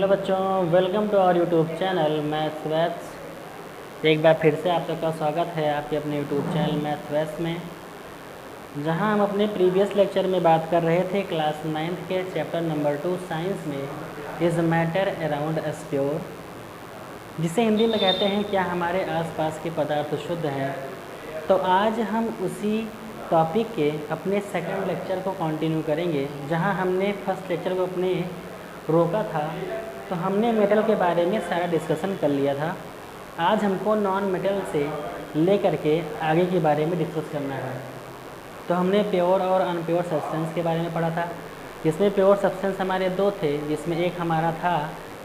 Hello बच्चों, welcome to our YouTube channel maths वैथ्स। एक बार फिर से आप सबका स्वागत है आपके अपने यूट्यूब चैनल मैथ्स वैथ्स में, जहां हम अपने प्रीवियस लेक्चर में बात कर रहे थे क्लास 9th के चैप्टर नंबर 2 साइंस में is matter around us pure, जिसे हिंदी में कहते हैं क्या हमारे आसपास के पदार्थ शुद्ध हैं। तो आज हम उसी टॉपिक के अपने सेकंड लेक्चर को कंटिन्यू करेंगे, जहां हमने फर्स्ट लेक्चर को अपने रोका था। तो हमने मेटल के बारे में सारा डिस्कशन कर लिया था। आज हमको नॉन मेटल से लेकर के आगे के बारे में डिस्कस करना है। तो हमने प्योर और अनप्योर सब्सटेंस के बारे में पढ़ा था, जिसमें प्योर सब्सटेंस हमारे दो थे, जिसमें एक हमारा था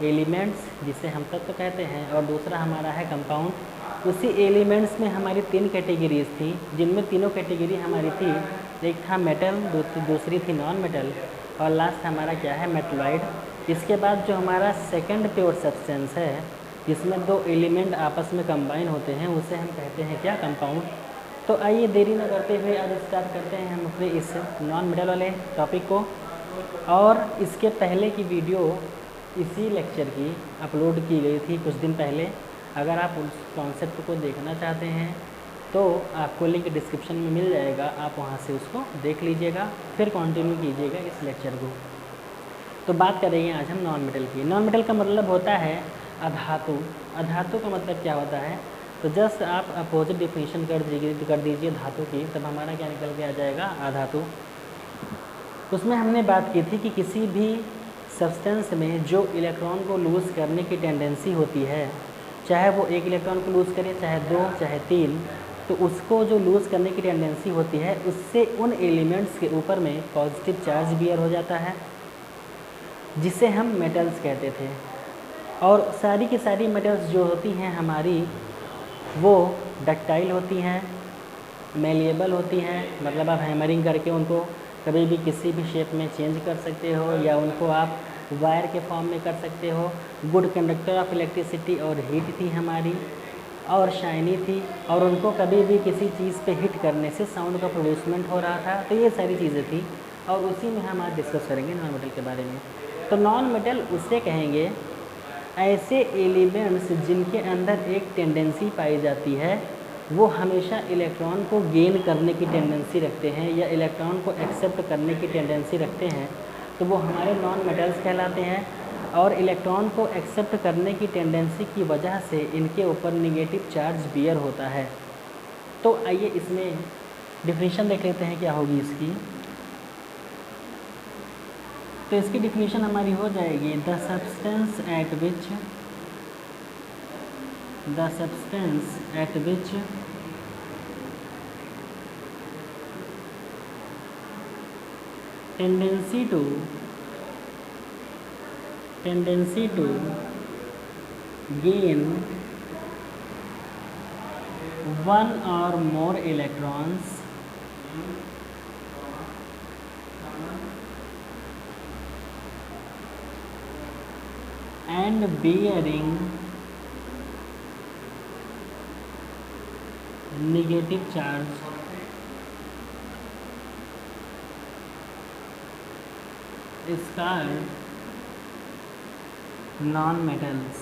एलिमेंट्स जिसे हम तत्व कहते हैं, और दूसरा हमारा है कंपाउंड। उसी एलिमेंट्स में हमारी तीन कैटेगरीज थी, जिनमें तीनों कैटेगरी हमारी थी, एक था मेटल, दूसरी थी नॉन मेटल, और लास्ट हमारा क्या है, मेटलॉइड। इसके बाद जो हमारा सेकंड प्योर सब्सटेंस है, जिसमें दो एलिमेंट आपस में कंबाइन होते हैं, उसे हम कहते हैं क्या, कंपाउंड। तो आइए देरी न करते हुए आज स्टार्ट करते हैं हम अपने इस नॉन मेटल वाले टॉपिक को। और इसके पहले की वीडियो इसी लेक्चर की अपलोड की गई थी कुछ दिन पहले। अगर आप उस कॉन्सेप्ट को देखना चाहते हैं तो आपको लिंक डिस्क्रिप्शन में मिल जाएगा, आप वहां से उसको देख लीजिएगा, फिर कंटिन्यू कीजिएगा इस लेक्चर को। तो बात करेंगे आज हम नॉन मेटल की। नॉन मेटल का मतलब होता है अधातु। अधातु का मतलब क्या होता है, तो जस्ट आप अपोजिट डिफिनेशन कर दीजिए धातु की, तब हमारा क्या निकल के आ जाएगा, अधातु। उसमें हमने बात की थी कि किसी भी सब्सटेंस में जो इलेक्ट्रॉन को लूज़ करने की टेंडेंसी होती है, चाहे वो एक इलेक्ट्रॉन को लूज़ करे, चाहे दो, चाहे तीन, तो उसको जो लूज़ करने की टेंडेंसी होती है, उससे उन एलिमेंट्स के ऊपर में पॉजिटिव चार्ज बियर हो जाता है, जिसे हम मेटल्स कहते थे। और सारी की सारी मेटल्स जो होती हैं हमारी, वो डक्टाइल होती हैं, मेलिएबल होती हैं, मतलब आप हैमरिंग करके उनको कभी भी किसी भी शेप में चेंज कर सकते हो, या उनको आप वायर के फॉर्म में कर सकते हो। गुड कंडक्टर ऑफ इलेक्ट्रिसिटी और हीट थी हमारी, और शाइनी थी, और उनको कभी भी किसी चीज़ पे हिट करने से साउंड का प्रोड्यूसमेंट हो रहा था। तो ये सारी चीज़ें थी, और उसी में हम आज डिस्कस करेंगे नॉन मेटल के बारे में। तो नॉन मेटल उसे कहेंगे ऐसे एलिमेंट्स जिनके अंदर एक टेंडेंसी पाई जाती है, वो हमेशा इलेक्ट्रॉन को गेन करने की टेंडेंसी रखते हैं, या इलेक्ट्रॉन को एक्सेप्ट करने की टेंडेंसी रखते हैं, तो वो हमारे नॉन मेटल्स कहलाते हैं। और इलेक्ट्रॉन को एक्सेप्ट करने की टेंडेंसी की वजह से इनके ऊपर निगेटिव चार्ज बियर होता है। तो आइए इसमें डिफिनीशन देख लेते हैं क्या होगी इसकी। तो इसकी डिफिनीशन हमारी हो जाएगी, the substance at which tendency to gain one or more electrons and bearing negative charge is called non-metals।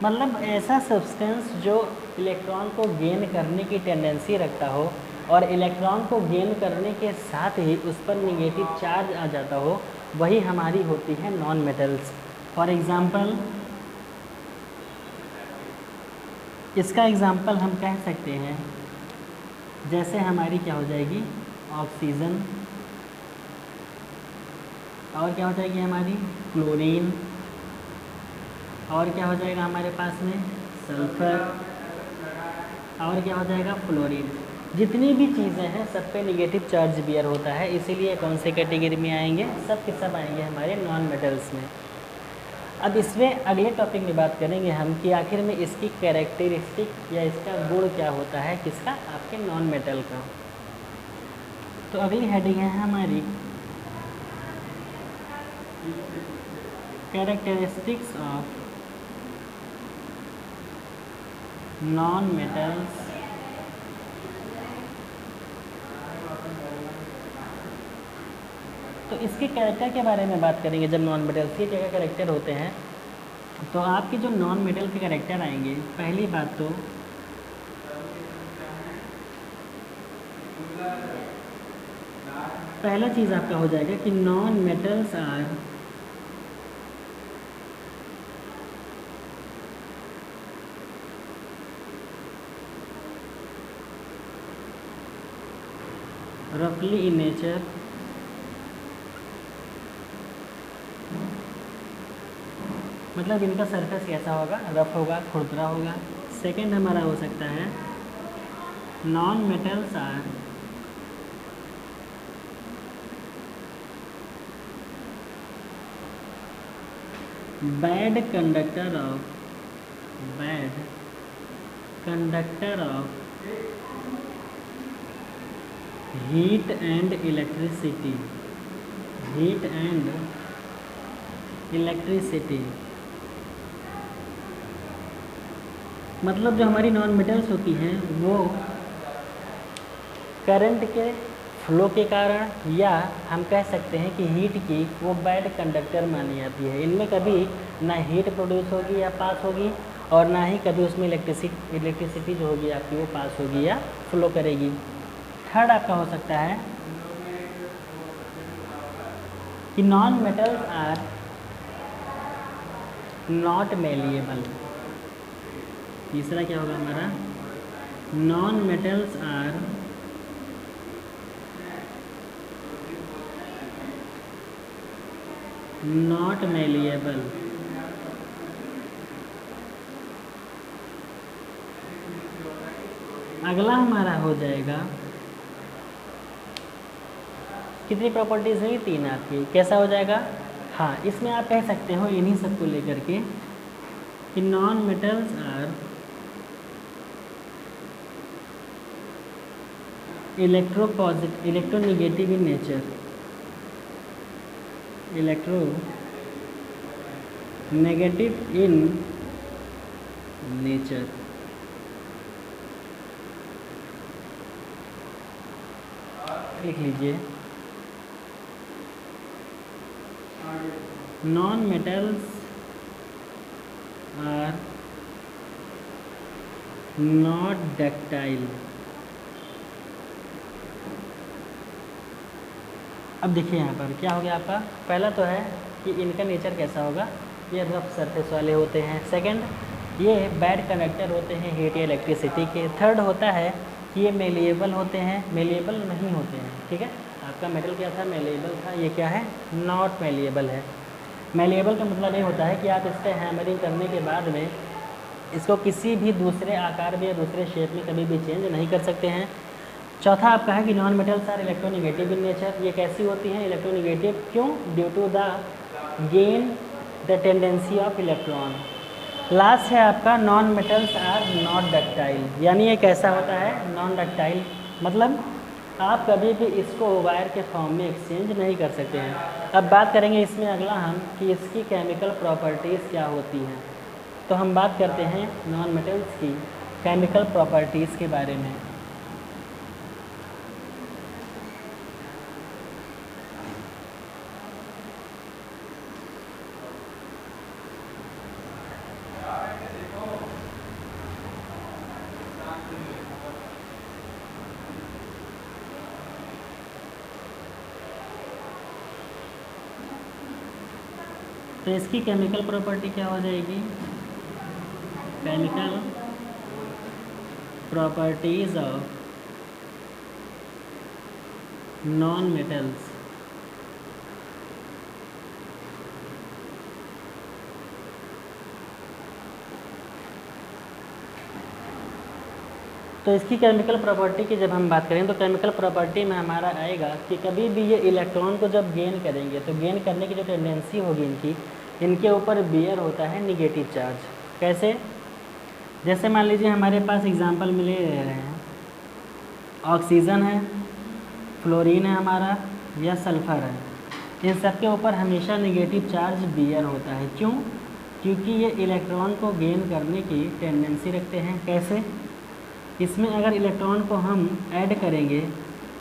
मतलब ऐसा सब्सटेंस जो इलेक्ट्रॉन को गेन करने की टेंडेंसी रखता हो, और इलेक्ट्रॉन को गेन करने के साथ ही उस पर निगेटिव चार्ज आ जाता हो, वही हमारी होती है नॉन मेटल्स। फॉर एग्ज़ाम्पल, इसका एग्ज़ाम्पल हम कह सकते हैं, जैसे हमारी क्या हो जाएगी, ऑक्सीजन, और क्या हो जाएगी हमारी, क्लोरीन, और क्या हो जाएगा हमारे पास में, सल्फर, और क्या हो जाएगा, फ्लोरीन। जितनी भी चीज़ें हैं सब पे निगेटिव चार्ज बियर होता है, इसीलिए कौन से कैटेगरी में आएंगे, सब के सब आएंगे हमारे नॉन मेटल्स में। अब इसमें अगले टॉपिक में बात करेंगे हम कि आखिर में इसकी कैरेक्टरिस्टिक या इसका गुण क्या होता है, किसका, आपके नॉन मेटल का। तो अगली हेडिंग है हमारी कैरेक्टरिस्टिक्स ऑफ नॉन मेटल्स तो इसके कैरेक्टर के बारे में बात करेंगे। जब नॉन मेटल्स के क्या क्या कैरेक्टर होते हैं, तो आपके जो नॉन मेटल के कैरेक्टर आएंगे, पहली बात तो पहला चीज़ आपका हो जाएगा कि नॉन मेटल्स आर रफली इन नेचर, मतलब इनका सरफेस कैसा होगा, रफ होगा, खुरदरा होगा। सेकंड हमारा हो सकता है non metals are bad conductor of heat and electricity. मतलब जो हमारी नॉन मेटल्स होती हैं वो करंट के फ्लो के कारण, या हम कह सकते हैं कि हीट की वो बैड कंडक्टर मानी जाती है। इनमें कभी ना हीट प्रोड्यूस होगी या पास होगी, और ना ही कभी उसमें इलेक्ट्रिसिटी जो होगी आपकी वो पास होगी या फ्लो करेगी। थर्ड आपका हो सकता है कि non metals are not malleable. तीसरा क्या होगा हमारा, non metals are not malleable. अगला हमारा हो जाएगा, कितनी प्रॉपर्टीज़ हुई, 3 आपकी। कैसा हो जाएगा, हाँ इसमें आप कह सकते हो इन्हीं सबको लेकर के कि non metals are electronegative in nature, electronegative in nature. लिख लीजिए, non metals are not ductile. अब देखिए यहाँ पर क्या हो गया आपका, पहला तो है कि इनका नेचर कैसा होगा, ये रफ सरफेस वाले होते हैं। सेकंड, ये बैड कंडक्टर होते हैं हीट या इलेक्ट्रिसिटी के। थर्ड होता है कि ये मेलिएबल होते हैं, मेलिएबल नहीं होते हैं। ठीक है, आपका मेटल क्या था, मेलिएबल था, ये क्या है, नॉट मेलिएबल है। मेलिएबल का मतलब ये होता है कि आप इस पर हैमरिंग करने के बाद में इसको किसी भी दूसरे आकार में या दूसरे शेप में कभी भी चेंज नहीं कर सकते हैं। चौथा आपका है कि non metals are electronegative in nature. ये कैसी होती हैं, इलेक्ट्रोनेगेटिव, क्यों, due to the gain the tendency of electron. Last है आपका non metals are not ductile, यानी ये कैसा होता है, नॉन डक्टाइल, मतलब आप कभी भी इसको वायर के फॉर्म में एक्सचेंज नहीं कर सकते हैं। अब बात करेंगे इसमें अगला हम कि इसकी केमिकल प्रॉपर्टीज़ क्या होती हैं। तो हम बात करते हैं नॉन मेटल्स की केमिकल प्रॉपर्टीज़ के बारे में। तो इसकी केमिकल प्रॉपर्टी क्या हो जाएगी, chemical properties of non metals. तो इसकी केमिकल प्रॉपर्टी की जब हम बात करें तो केमिकल प्रॉपर्टी में हमारा आएगा कि कभी भी ये इलेक्ट्रॉन को जब गेन करेंगे तो गेन करने की जो टेंडेंसी होगी इनके ऊपर बियर होता है निगेटिव चार्ज। कैसे, जैसे मान लीजिए हमारे पास एग्जांपल मिले रहे हैं, ऑक्सीजन है, फ्लोरीन है हमारा, या सल्फ़र है, इन सब के ऊपर हमेशा निगेटिव चार्ज बियर होता है। क्यों, क्योंकि ये इलेक्ट्रॉन को गेन करने की टेंडेंसी रखते हैं। कैसे, इसमें अगर इलेक्ट्रॉन को हम ऐड करेंगे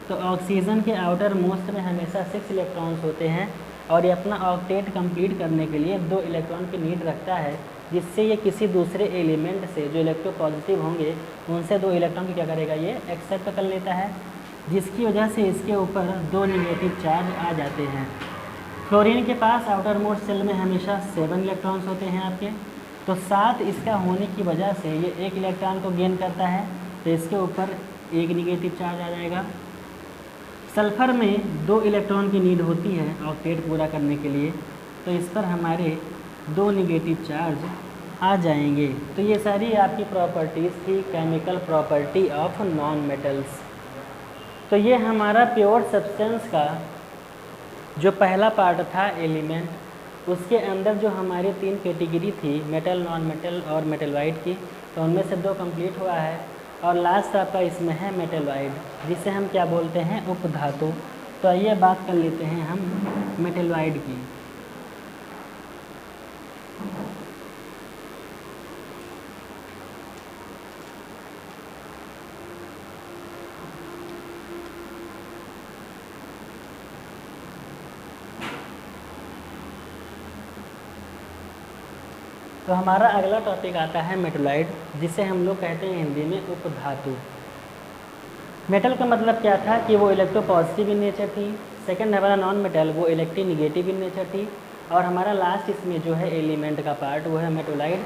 तो ऑक्सीजन के आउटर मोस्ट में हमेशा 6 इलेक्ट्रॉन्स होते हैं और ये अपना ऑक्टेट कंप्लीट करने के लिए 2 इलेक्ट्रॉन की नीड रखता है, जिससे ये किसी दूसरे एलिमेंट से जो इलेक्ट्रोपॉजिटिव होंगे उनसे 2 इलेक्ट्रॉन की क्या करेगा, ये एक्सेप्ट कर लेता है, जिसकी वजह से इसके ऊपर 2 नेगेटिव चार्ज आ जाते हैं। क्लोरीन के पास आउटर मोस्ट शेल में हमेशा 7 इलेक्ट्रॉन्स होते हैं आपके, तो 7 इसका होने की वजह से ये 1 इलेक्ट्रॉन को गेन करता है, तो इसके ऊपर 1 नेगेटिव चार्ज आ जाएगा। सल्फ़र में 2 इलेक्ट्रॉन की नीड होती है ऑक्टेट पूरा करने के लिए, तो इस पर हमारे 2 नेगेटिव चार्ज आ जाएंगे। तो ये सारी आपकी प्रॉपर्टीज़ थी chemical property of non metals. तो ये हमारा प्योर सब्सटेंस का जो पहला पार्ट था एलिमेंट, उसके अंदर जो हमारी 3 कैटेगरी थी मेटल, नॉन मेटल और मेटलवाइड की, तो उनमें से 2 कंप्लीट हुआ है और लास्ट आपका इसमें है मेटलवाइड, जिसे हम क्या बोलते हैं, उपधातु। तो आइए बात कर लेते हैं हम मेटलवाइड की। तो हमारा अगला टॉपिक आता है मेटलॉइड, जिसे हम लोग कहते हैं हिंदी में उपधातु। मेटल का मतलब क्या था कि वो इलेक्ट्रोपॉजिटिव इन नेचर थी। सेकंड हमारा नॉन मेटल, वो इलेक्ट्रोनेगेटिव इन नेचर थी। और हमारा लास्ट इसमें जो है एलिमेंट का पार्ट, वो है मेटलॉइड।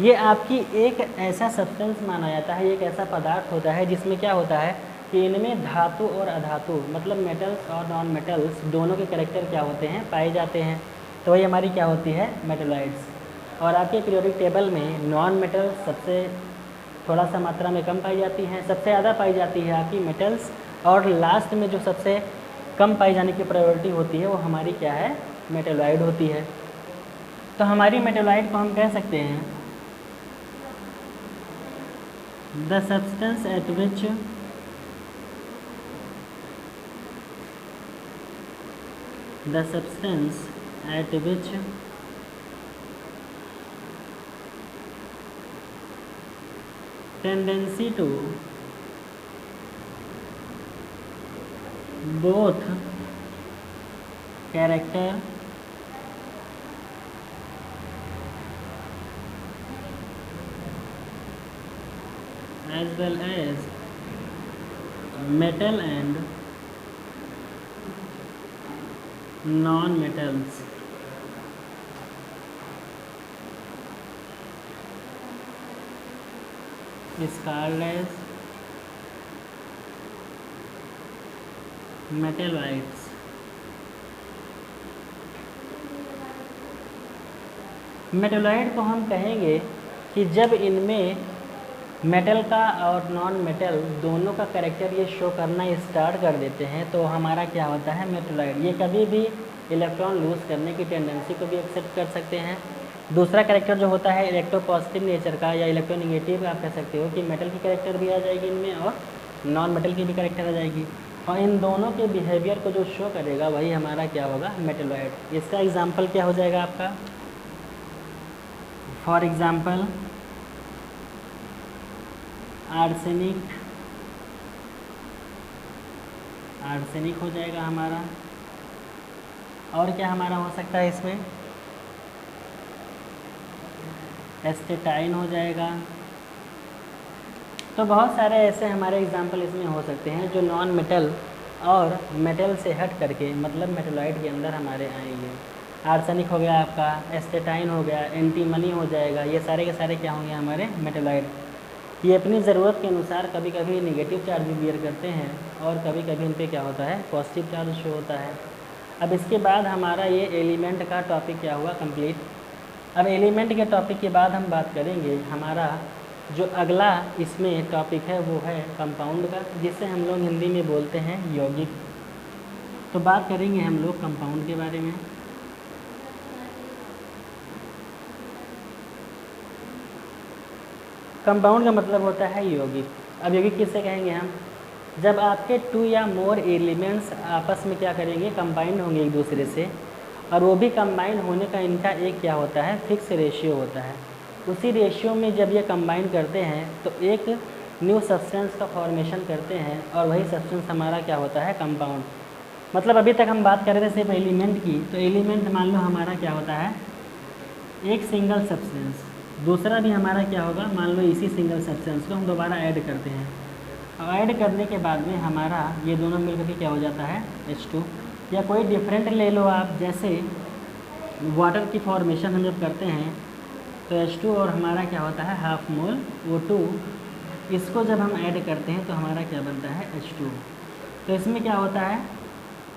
ये आपकी एक ऐसा सब्सटेंस माना जाता है, एक ऐसा पदार्थ होता है जिसमें क्या होता है कि इनमें धातु और अधातु, मतलब मेटल्स और नॉन मेटल्स दोनों के कैरेक्टर क्या होते हैं, पाए जाते हैं। तो वही हमारी क्या होती है, मेटलॉइड्स। और आपके पीरियोडिक टेबल में नॉन मेटल सबसे थोड़ा सा मात्रा में कम पाई जाती हैं, सबसे ज़्यादा पाई जाती है आपकी मेटल्स, और लास्ट में जो सबसे कम पाई जाने की प्रायोरिटी होती है वो हमारी क्या है, मेटलॉइड होती है। तो हमारी मेटलॉइड को हम कह सकते हैं the substance at which tendency to both character as well as metal and non-metals is called as metalloids। Metalloid को हम कहेंगे कि जब इनमें मेटल का और नॉन मेटल दोनों का कैरेक्टर ये शो करना स्टार्ट कर देते हैं, तो हमारा क्या होता है, मेटलॉइड। ये कभी भी इलेक्ट्रॉन लूज करने की टेंडेंसी को भी एक्सेप्ट कर सकते हैं। दूसरा कैरेक्टर जो होता है इलेक्ट्रोपॉजिटिव नेचर का या इलेक्ट्रोनेगेटिव, आप कह सकते हो कि मेटल की कैरेक्टर भी आ जाएगी इनमें और नॉन मेटल की भी कैरेक्टर आ जाएगी, और इन दोनों के बिहेवियर को जो शो करेगा वही हमारा क्या होगा, मेटलॉइड। इसका एग्जांपल क्या हो जाएगा आपका, फॉर एग्जांपल आर्सेनिक हो जाएगा हमारा। और क्या हमारा हो सकता है इसमें, एस्टेटाइन हो जाएगा। तो बहुत सारे ऐसे हमारे एग्जाम्पल इसमें हो सकते हैं जो नॉन मेटल और मेटल से हट करके मतलब मेटलॉइड के अंदर हमारे आएंगे। आर्सेनिक हो गया आपका, एस्टेटाइन हो गया, एंटीमनी हो जाएगा, ये सारे के सारे क्या होंगे, हमारे मेटलॉइड। ये अपनी ज़रूरत के अनुसार कभी कभी नेगेटिव चार्ज भी बियर करते हैं और कभी कभी इन पे क्या होता है, पॉजिटिव चार्ज शो होता है। अब इसके बाद हमारा ये एलिमेंट का टॉपिक क्या हुआ, कंप्लीट। अब एलिमेंट के टॉपिक के बाद हम बात करेंगे हमारा जो अगला इसमें टॉपिक है वो है कंपाउंड का, जिसे हम लोग हिंदी में बोलते हैं यौगिक। तो बात करेंगे हम लोग कंपाउंड के बारे में। कंपाउंड का मतलब होता है यौगिक। अब यौगिक किससे कहेंगे हम, जब आपके 2 या मोर एलिमेंट्स आपस में क्या करेंगे, कंबाइंड होंगे एक दूसरे से, और वो भी कंबाइंड होने का इनका एक क्या होता है, फिक्स रेशियो होता है। उसी रेशियो में जब ये कंबाइन करते हैं तो एक न्यू सब्सटेंस का फॉर्मेशन करते हैं और वही सब्सटेंस हमारा क्या होता है, कंपाउंड। मतलब अभी तक हम बात कर रहे थे सिर्फ एलिमेंट की, तो एलिमेंट मान लो हमारा क्या होता है, एक सिंगल सब्सटेंस। दूसरा भी हमारा क्या होगा, मान लो इसी सिंगल सब्सटेंस को हम दोबारा ऐड करते हैं, और ऐड करने के बाद में हमारा ये दोनों मिलकर के क्या हो जाता है, H2। या कोई डिफरेंट ले लो आप, जैसे वाटर की फॉर्मेशन हम जब करते हैं तो H2 और हमारा क्या होता है, हाफ मोल O2, इसको जब हम ऐड करते हैं तो हमारा क्या बनता है, H2। तो इसमें क्या होता है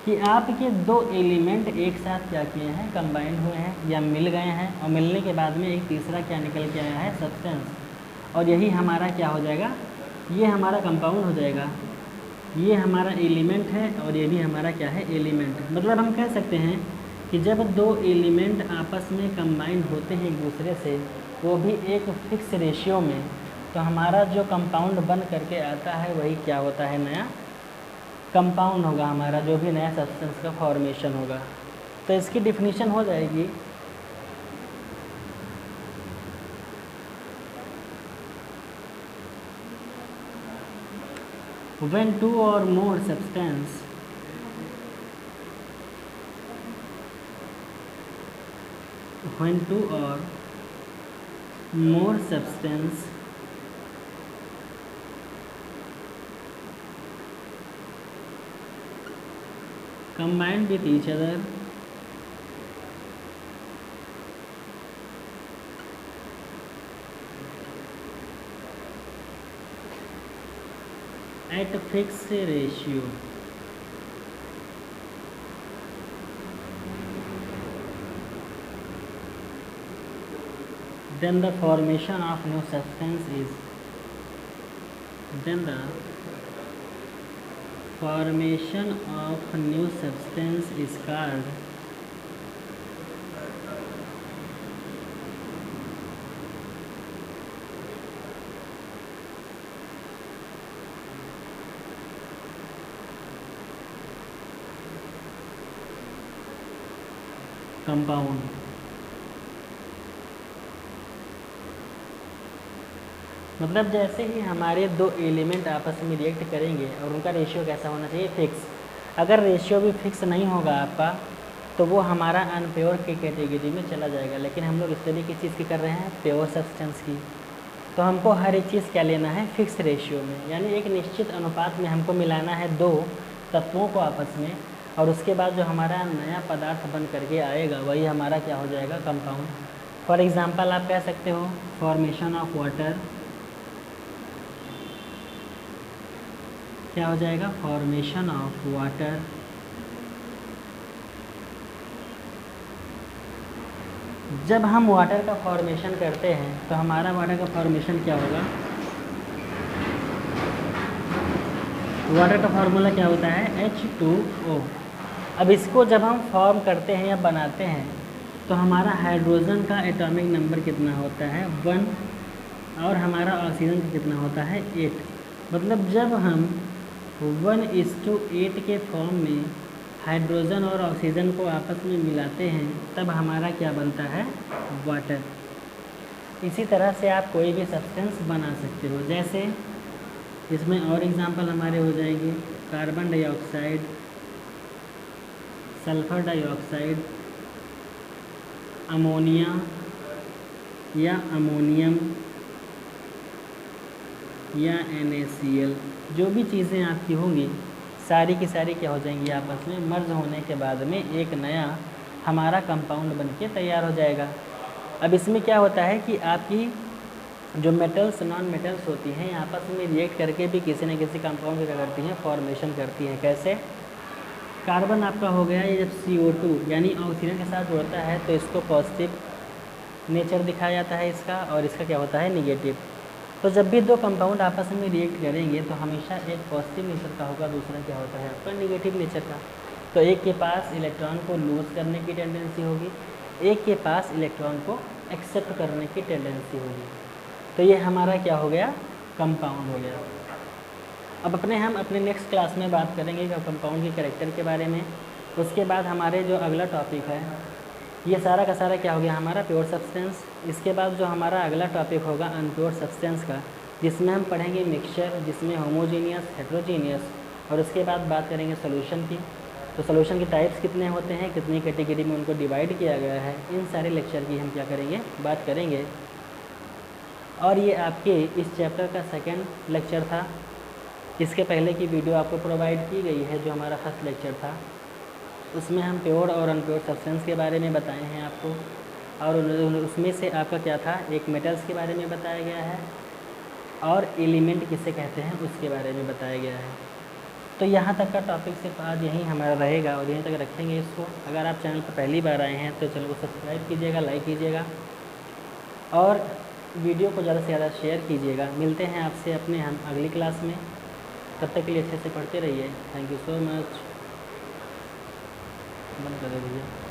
कि आपके दो एलिमेंट एक साथ क्या किए हैं, कंबाइंड हुए हैं या मिल गए हैं, और मिलने के बाद में एक तीसरा क्या निकल के आया है, सब्सटेंस, और यही हमारा क्या हो जाएगा, ये हमारा कंपाउंड हो जाएगा। ये हमारा एलिमेंट है और ये भी हमारा क्या है, एलिमेंट। मतलब हम कह सकते हैं कि जब दो एलिमेंट आपस में कंबाइंड होते हैं एक दूसरे से, वो भी एक फिक्स रेशियो में, तो हमारा जो कंपाउंड बन करके आता है वही क्या होता है, नया कंपाउंड होगा हमारा, जो भी नया सब्सटेंस का फॉर्मेशन होगा। तो इसकी डिफिनीशन हो जाएगी, when two or more substance combined with each other at a fixed ratio, then the formation of new substance is called compound. मतलब जैसे ही हमारे दो एलिमेंट आपस में रिएक्ट करेंगे और उनका रेशियो कैसा होना चाहिए, फिक्स। अगर रेशियो भी फिक्स नहीं होगा आपका तो वो हमारा अनप्योर की कैटेगरी में चला जाएगा। लेकिन हम लोग इस तरीके की चीज़ की कर रहे हैं, प्योर सब्सटेंस की, तो हमको हर एक चीज़ क्या लेना है, फिक्स रेशियो में, यानी एक निश्चित अनुपात में हमको मिलाना है दो तत्वों को आपस में, और उसके बाद जो हमारा नया पदार्थ बन करके आएगा वही हमारा क्या हो जाएगा, कंपाउंड। फॉर एग्ज़ाम्पल आप कह सकते हो फॉर्मेशन ऑफ वाटर, क्या हो जाएगा, फॉर्मेशन ऑफ वाटर। जब हम वाटर का फॉर्मेशन करते हैं तो हमारा वाटर का फॉर्मेशन क्या होगा, वाटर का फार्मूला क्या होता है, H2O। अब इसको जब हम फॉर्म करते हैं या बनाते हैं तो हमारा हाइड्रोजन का एटॉमिक नंबर कितना होता है, 1, और हमारा ऑक्सीजन का कितना होता है, 8। मतलब जब हम 1:8 के फॉर्म में हाइड्रोजन और ऑक्सीजन को आपस में मिलाते हैं तब हमारा क्या बनता है, वाटर। इसी तरह से आप कोई भी सब्सटेंस बना सकते हो। जैसे इसमें और एग्जांपल हमारे हो जाएंगे, carbon dioxide, sulphur dioxide, ammonia या अमोनियम या NaCl। जो भी चीज़ें आपकी होंगी सारी की सारी क्या हो जाएंगी, आपस में मर्ज होने के बाद में एक नया हमारा कंपाउंड बनके तैयार हो जाएगा। अब इसमें क्या होता है कि आपकी जो मेटल्स नॉन मेटल्स होती हैं आपस में रिएक्ट करके भी किसी न किसी कंपाउंड को क्या करती हैं, फॉर्मेशन करती हैं। कैसे, कार्बन आपका हो गया, ये जब CO2 यानी ऑक्सीजन के साथ जुड़ता है तो इसको पॉजिटिव नेचर दिखाया जाता है इसका, और इसका क्या होता है, निगेटिव। तो जब भी दो कंपाउंड आपस में रिएक्ट करेंगे तो हमेशा एक पॉजिटिव नेचर का होगा, दूसरा क्या होता है आपका, निगेटिव नेचर का। तो एक के पास इलेक्ट्रॉन को लूज़ करने की टेंडेंसी होगी, एक के पास इलेक्ट्रॉन को एक्सेप्ट करने की टेंडेंसी होगी। तो ये हमारा क्या हो गया, कंपाउंड हो गया। अब हम अपने नेक्स्ट क्लास में बात करेंगे कंपाउंड के कैरेक्टर के बारे में। उसके बाद हमारे जो अगला टॉपिक है, ये सारा का सारा क्या हो गया हमारा, प्योर सब्सटेंस। इसके बाद जो हमारा अगला टॉपिक होगा अनप्योर सब्सटेंस का, जिसमें हम पढ़ेंगे मिक्सचर, जिसमें होमोजीनियस, हेट्रोजीनियस, और उसके बाद बात करेंगे सोल्यूशन की। तो सोल्यूशन के टाइप्स कितने होते हैं, कितनी कैटेगरी में उनको डिवाइड किया गया है, इन सारे लेक्चर की हम क्या करेंगे, बात करेंगे। और ये आपके इस चैप्टर का सेकंड लेक्चर था। इसके पहले की वीडियो आपको प्रोवाइड की गई है जो हमारा फर्स्ट लेक्चर था, उसमें हम प्योर और अनप्योर सब्सटेंस के बारे में बताए हैं आपको, और उसमें से आपका क्या था, एक मेटल्स के बारे में बताया गया है और एलिमेंट किसे कहते हैं उसके बारे में बताया गया है। तो यहाँ तक का टॉपिक सिर्फ आज यहीं हमारा रहेगा और यहीं तक रखेंगे इसको। अगर आप चैनल पर पहली बार आए हैं तो चैनल को सब्सक्राइब कीजिएगा, लाइक कीजिएगा और वीडियो को ज़्यादा से ज़्यादा शेयर कीजिएगा। मिलते हैं आपसे अपने हम अगली क्लास में, तब तक के लिए अच्छे से पढ़ते रहिए। Thank you so much. बंद कर दे भैया।